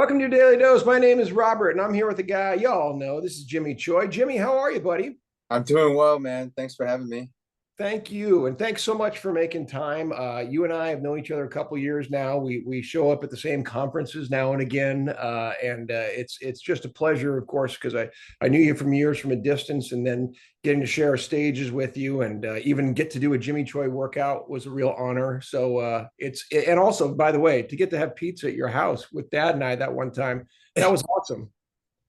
Welcome to your Daily Dose. My name is Robert, and I'm here with a guy y'all know. This is Jimmy Choi. Jimmy, how are you, buddy? I'm doing well, man. Thanks for having me. Thank you, and thanks so much for making time. You and I have known each other a couple years now. We show up at the same conferences now and again, and it's just a pleasure, of course, because I knew you from years from a distance, and then getting to share stages with you, and even get to do a Jimmy Choi workout was a real honor. So and also, by the way, to get to have pizza at your house with Dad and I that one time, that was awesome.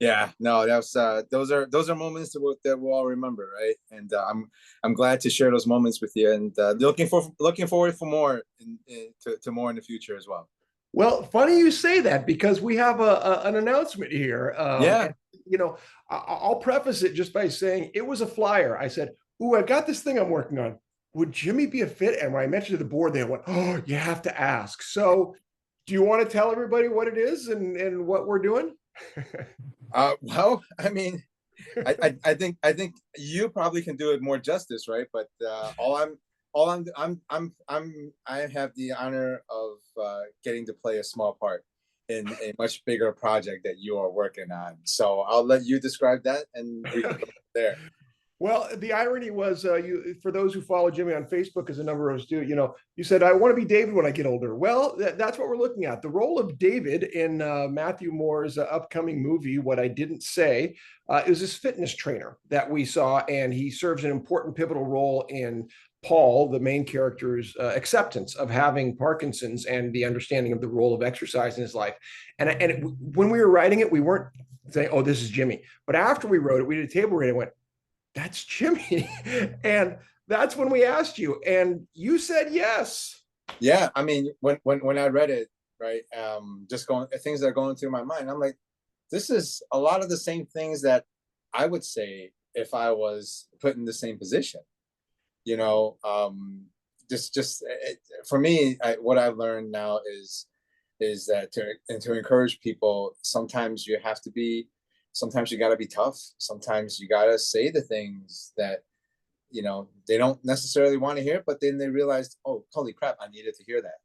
Yeah, no, that's those are moments that we'll all remember, right? And I'm glad to share those moments with you, and looking forward for more to more in the future as well. Well, funny you say that because we have an announcement here. Yeah. And, I'll preface it just by saying it was a flyer. I said, "Ooh, I got this thing I'm working on. Would Jimmy be a fit?" And when I mentioned to the board, they went, "Oh, you have to ask." So, do you want to tell everybody what it is and what we're doing? Well, I mean, I think you probably can do it more justice, right? But I have the honor of getting to play a small part in a much bigger project that you are working on. So I'll let you describe that, and we can go there. Well, the irony was, you for those who follow Jimmy on Facebook, as a number of us do, you said, "I want to be David when I get older." Well, that's what we're looking at. The role of David in Matthew Moore's upcoming movie, What I Didn't Say, is this fitness trainer that we saw, and he serves an important pivotal role in Paul, the main character's acceptance of having Parkinson's and the understanding of the role of exercise in his life. When we were writing it, we weren't saying, "Oh, this is Jimmy," but after we wrote it, we did a table read and went, "That's Jimmy." And that's when we asked you, and you said yes. Yeah, I mean, when I read it, right, just going things that are going through my mind, I'm like, this is a lot of the same things that I would say if I was put in the same position. You know, just for me, what I've learned now is that to encourage people, sometimes you got to be tough. Sometimes you got to say the things that they don't necessarily want to hear, but then they realized, oh, holy crap, I needed to hear that.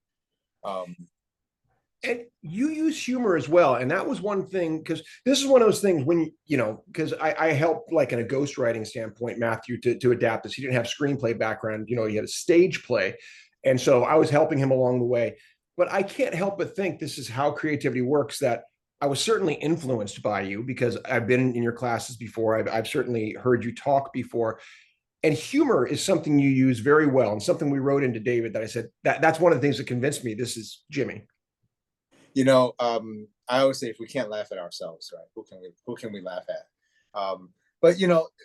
And you use humor as well. And that was one thing, because this is one of those things when, because I helped, like, in a ghostwriting standpoint, Matthew, to adapt this. He didn't have screenplay background, he had a stage play. And so I was helping him along the way. But I can't help but think this is how creativity works, that I was certainly influenced by you because I've been in your classes before. I've certainly heard you talk before. And humor is something you use very well, and something we wrote into David that I said that's one of the things that convinced me this is Jimmy. I always say, if we can't laugh at ourselves, right, who can we laugh at? But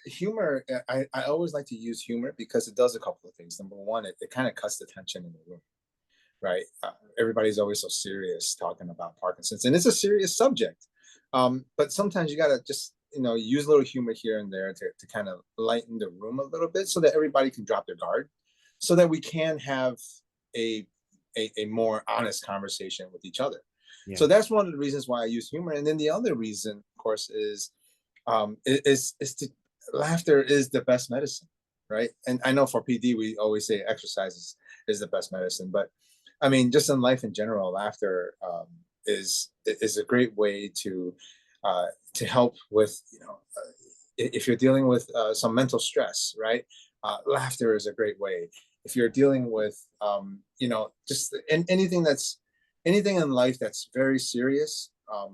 humor, I always like to use humor because it does a couple of things. Number one, it kind of cuts the tension in the room, right? Everybody's always so serious talking about Parkinson's, and it's a serious subject. But sometimes you gotta just use a little humor here and there to kind of lighten the room a little bit, so that everybody can drop their guard, so that we can have a a more honest conversation with each other. Yeah. So that's one of the reasons why I use humor. And then the other reason, of course, is to laughter is the best medicine, right? And I know for PD we always say exercise is the best medicine, but I mean, just in life in general, laughter is a great way to help with if you're dealing with some mental stress, right? Laughter is a great way. If you're dealing with just anything in life that's very serious, a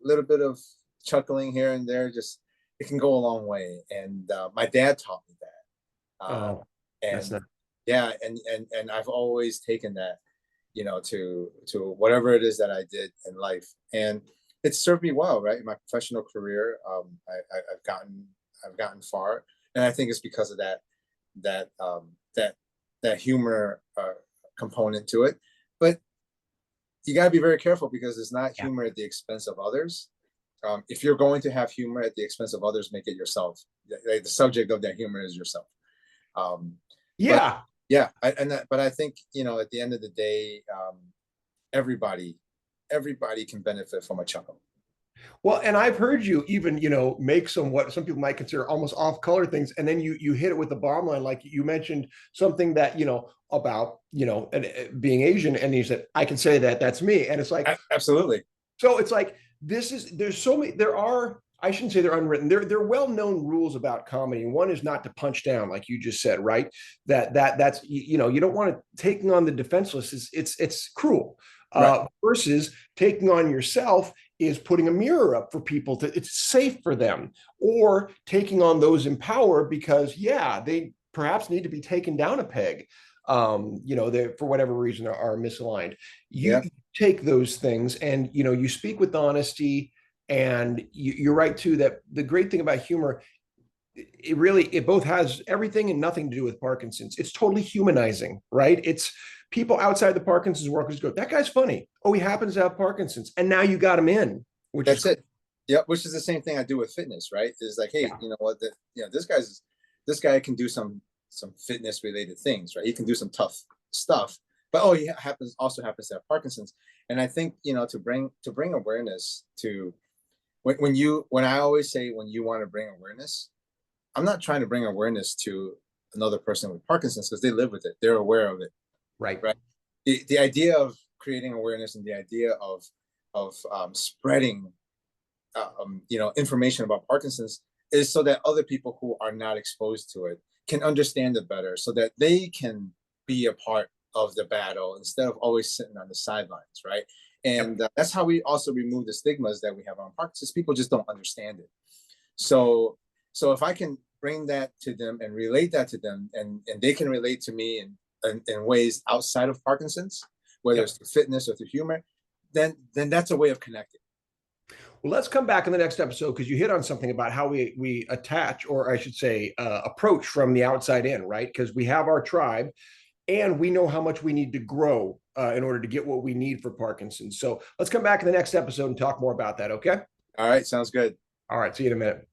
little bit of chuckling here and there, just it can go a long way. And my dad taught me that. That's not. Yeah, and I've always taken that, to whatever it is that I did in life, and it's served me well, right? In my professional career, I've gotten far, and I think it's because of that that humor component to it. But you got to be very careful, because it's not humor at the expense of others. If you're going to have humor at the expense of others, make it yourself. The subject of that humor is yourself. Yeah. But I think at the end of the day, everybody can benefit from a chuckle. Well, and I've heard you even, make what some people might consider almost off-color things, and then you hit it with the bomb line, like you mentioned something that about being Asian, and you said, "I can say that, that's me," and it's like, Absolutely. So it's like there's so many, there are, I shouldn't say they're unwritten. They're well-known rules about comedy. One is not to punch down, like you just said, right? That's you don't want to taking on the defenseless it's cruel. Right. Versus taking on yourself is putting a mirror up for people to, it's safe for them, or taking on those in power because yeah, they perhaps need to be taken down a peg. They for whatever reason are misaligned. You Yeah. take those things and you speak with honesty, and you're right too that the great thing about humor, it both has everything and nothing to do with Parkinson's. It's totally humanizing, right? It's people outside the Parkinson's workers go, that guy's funny. Oh, he happens to have Parkinson's, and now you got him in, which is That's it. Yeah, which is the same thing I do with fitness, right? Is like, hey, yeah, you know what? This guy can do some fitness related things, right? He can do some tough stuff, but oh, he happens to have Parkinson's. And I think to bring awareness to when I always say when you want to bring awareness, I'm not trying to bring awareness to another person with Parkinson's because they live with it, they're aware of it, right. right? The idea of creating awareness and the idea of spreading information about Parkinson's is so that other people who are not exposed to it can understand it better, so that they can be a part of the battle instead of always sitting on the sidelines, right? Yep. And that's how we also remove the stigmas that we have on Parkinson's. People just don't understand it. So, so if I can bring that to them and relate that to them, and they can relate to me in ways outside of Parkinson's, whether Yep. it's through fitness or through humor, then that's a way of connecting. Well, let's come back in the next episode because you hit on something about how we attach, or I should say, approach from the outside in, right? Because we have our tribe, and we know how much we need to grow in order to get what we need for Parkinson's. So let's come back in the next episode and talk more about that. Okay. All right, sounds good. All right. See you in a minute.